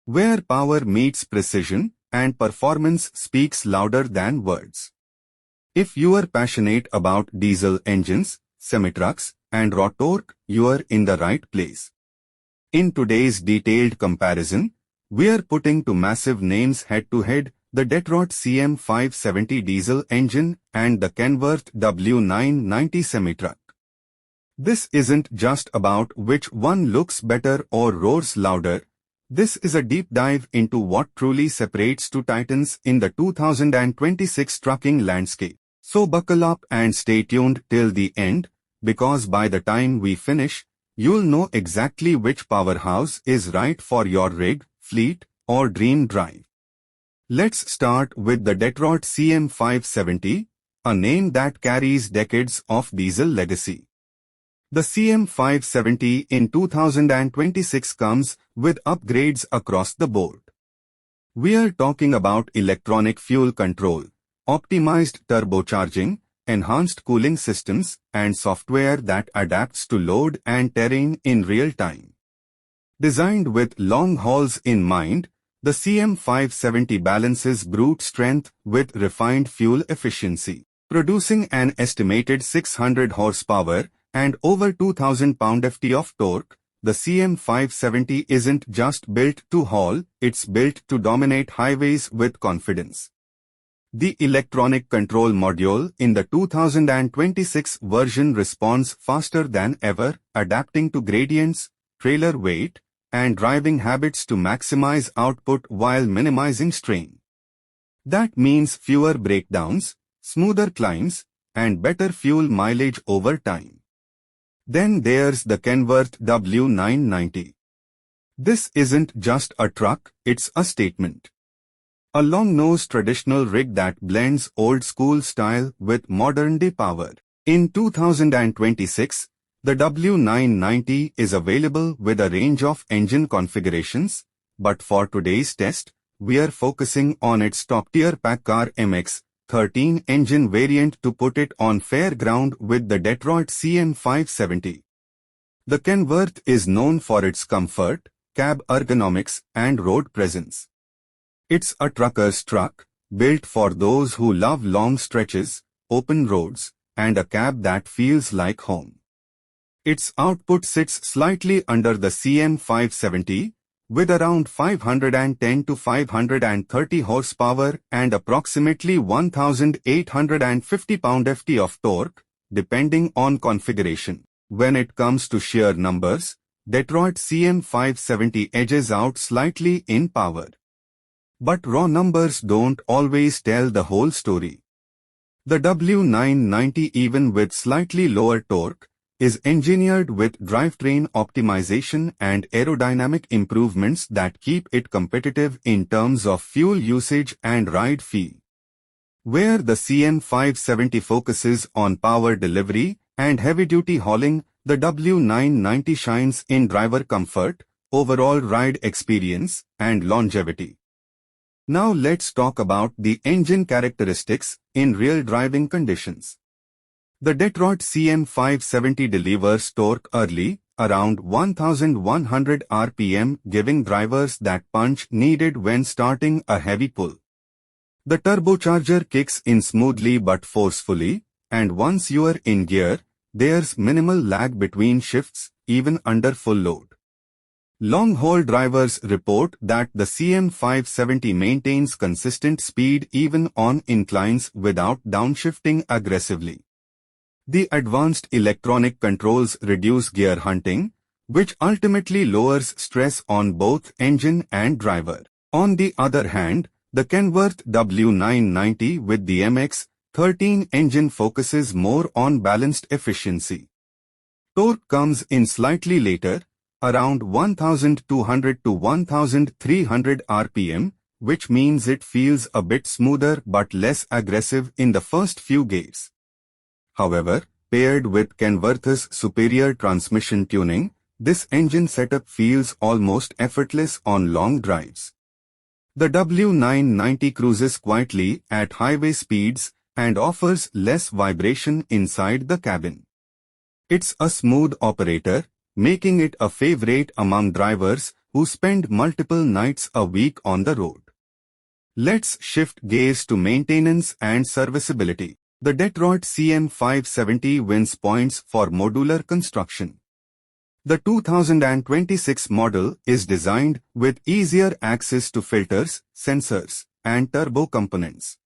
where power meets precision and performance speaks louder than words. If you are passionate about diesel engines, semi-trucks, and raw torque, you are in the right place. In today's detailed comparison, we are putting two massive names head-to-head, the Detroit CM570 diesel engine and the Kenworth W990 semi-truck. This isn't just about which one looks better or roars louder. This is a deep dive into what truly separates two titans in the 2026 trucking landscape. So buckle up and stay tuned till the end, because by the time we finish, you'll know exactly which powerhouse is right for your rig, fleet, or dream drive. Let's start with the Detroit CM570, a name that carries decades of diesel legacy. The CM570 in 2026 comes with upgrades across the board. We are talking about electronic fuel control, optimized turbocharging, enhanced cooling systems, and software that adapts to load and terrain in real time. Designed with long hauls in mind, the CM570 balances brute strength with refined fuel efficiency, producing an estimated 600 horsepower and over 2,000 pound-ft of torque. The CM570 isn't just built to haul, it's built to dominate highways with confidence. The electronic control module in the 2026 version responds faster than ever, adapting to gradients, trailer weight, and driving habits to maximize output while minimizing strain. That means fewer breakdowns, smoother climbs, and better fuel mileage over time. Then there's the Kenworth W990. This isn't just a truck, it's a statement. A long-nosed traditional rig that blends old-school style with modern-day power. In 2026, the W990 is available with a range of engine configurations, but for today's test, we are focusing on its top-tier PACCAR MX-13 engine variant to put it on fair ground with the Detroit CM570. The Kenworth is known for its comfort, cab ergonomics, and road presence. It's a trucker's truck, built for those who love long stretches, open roads, and a cab that feels like home. Its output sits slightly under the CM570, with around 510 to 530 horsepower and approximately 1,850 pound-ft of torque, depending on configuration. When it comes to sheer numbers, Detroit CM570 edges out slightly in power. But raw numbers don't always tell the whole story. The W990, even with slightly lower torque, is engineered with drivetrain optimization and aerodynamic improvements that keep it competitive in terms of fuel usage and ride feel. Where the CM570 focuses on power delivery and heavy-duty hauling, the W990 shines in driver comfort, overall ride experience, and longevity. Now let's talk about the engine characteristics in real driving conditions. The Detroit CM570 delivers torque early, around 1,100 RPM, giving drivers that punch needed when starting a heavy pull. The turbocharger kicks in smoothly but forcefully, and once you are in gear, there's minimal lag between shifts, even under full load. Long-haul drivers report that the CM570 maintains consistent speed even on inclines without downshifting aggressively. The advanced electronic controls reduce gear hunting, which ultimately lowers stress on both engine and driver. On the other hand, the Kenworth W990 with the MX-13 engine focuses more on balanced efficiency. Torque comes in slightly later, around 1,200 to 1,300 RPM, which means it feels a bit smoother but less aggressive in the first few gears. However, paired with Kenworth's superior transmission tuning, this engine setup feels almost effortless on long drives. The W990 cruises quietly at highway speeds and offers less vibration inside the cabin. It's a smooth operator, making it a favorite among drivers who spend multiple nights a week on the road. Let's shift gears to maintenance and serviceability. The Detroit CM570 wins points for modular construction. The 2026 model is designed with easier access to filters, sensors, and turbo components.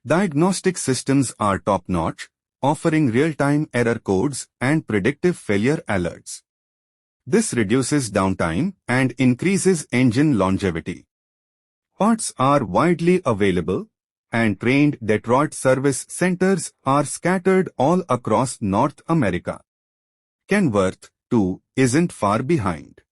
Diagnostic systems are top-notch, offering real-time error codes and predictive failure alerts. This reduces downtime and increases engine longevity. Parts are widely available, and trained Detroit service centers are scattered all across North America. Kenworth, too, isn't far behind.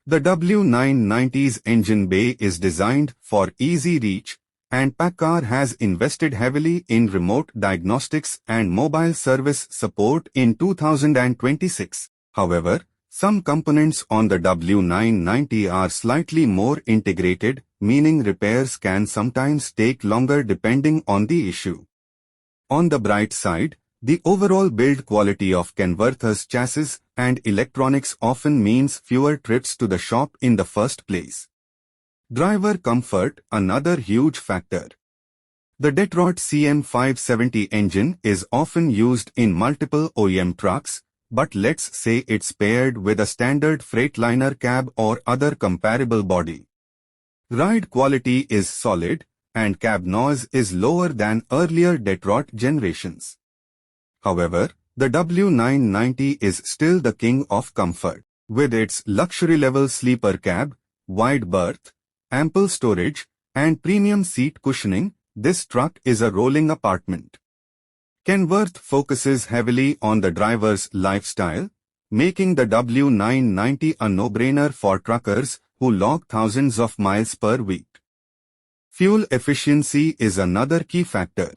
The W990's engine bay is designed for easy reach, and PACCAR has invested heavily in remote diagnostics and mobile service support in 2026. However, some components on the W990 are slightly more integrated, meaning repairs can sometimes take longer depending on the issue. On the bright side, the overall build quality of Kenworth's chassis and electronics often means fewer trips to the shop in the first place. Driver comfort, another huge factor. The Detroit CM570 engine is often used in multiple OEM trucks, but let's say it's paired with a standard Freightliner cab or other comparable body. Ride quality is solid, and cab noise is lower than earlier Detroit generations. However, the W990 is still the king of comfort. With its luxury-level sleeper cab, wide berth, ample storage, and premium seat cushioning, this truck is a rolling apartment. Kenworth focuses heavily on the driver's lifestyle, making the W990 a no-brainer for truckers who log thousands of miles per week. Fuel efficiency is another key factor.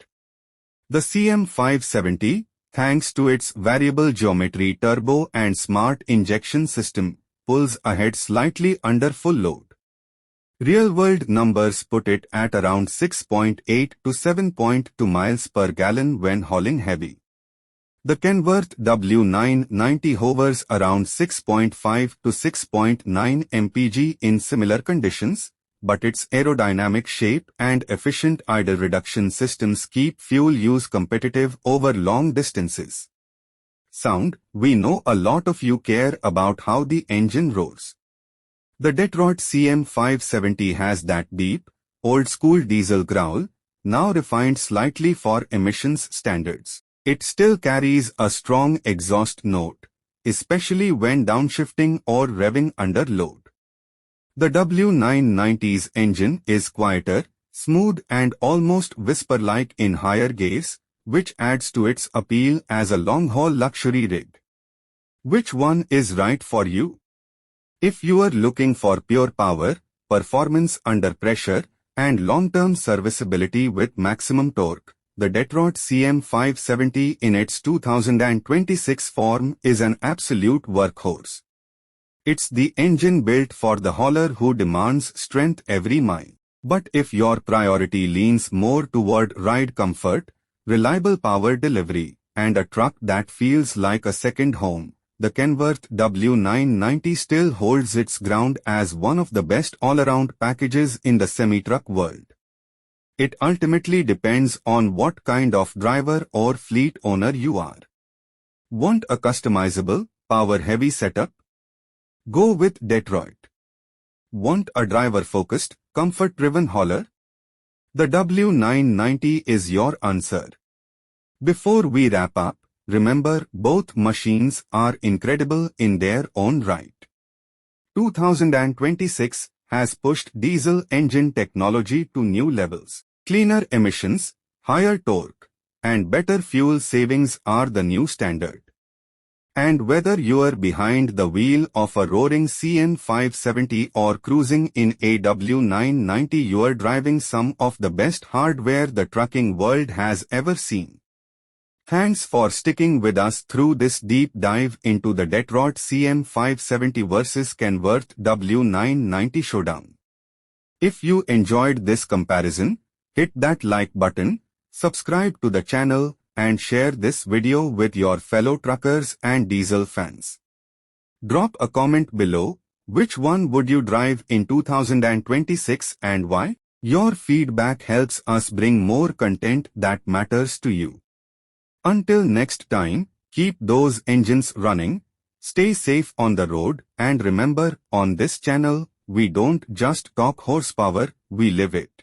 The CM570, thanks to its variable geometry turbo and smart injection system, pulls ahead slightly under full load. Real-world numbers put it at around 6.8 to 7.2 miles per gallon when hauling heavy. The Kenworth W990 hovers around 6.5 to 6.9 mpg in similar conditions, but its aerodynamic shape and efficient idle reduction systems keep fuel use competitive over long distances. Sound, we know a lot of you care about how the engine roars. The Detroit CM570 has that deep, old-school diesel growl, now refined slightly for emissions standards. It still carries a strong exhaust note, especially when downshifting or revving under load. The W990's engine is quieter, smooth and almost whisper-like in higher gears, which adds to its appeal as a long-haul luxury rig. Which one is right for you? If you are looking for pure power, performance under pressure, and long-term serviceability with maximum torque, the Detroit CM570 in its 2026 form is an absolute workhorse. It's the engine built for the hauler who demands strength every mile. But if your priority leans more toward ride comfort, reliable power delivery, and a truck that feels like a second home, the Kenworth W990 still holds its ground as one of the best all-around packages in the semi-truck world. It ultimately depends on what kind of driver or fleet owner you are. Want a customizable, power-heavy setup? Go with Detroit. Want a driver-focused, comfort-driven hauler? The W990 is your answer. Before we wrap up, remember both machines are incredible in their own right. 2026 has pushed diesel engine technology to new levels. Cleaner emissions, higher torque, and better fuel savings are the new standard. And whether you're behind the wheel of a roaring CM570 or cruising in a W990, you're driving some of the best hardware the trucking world has ever seen. Thanks for sticking with us through this deep dive into the Detroit CM570 versus Kenworth W990 showdown. If you enjoyed this comparison, hit that like button, subscribe to the channel, and share this video with your fellow truckers and diesel fans. Drop a comment below, Which one would you drive in 2026 and why? Your feedback helps us bring more content that matters to you. Until next time, keep those engines running, stay safe on the road, and remember, on this channel, we don't just talk horsepower, we live it.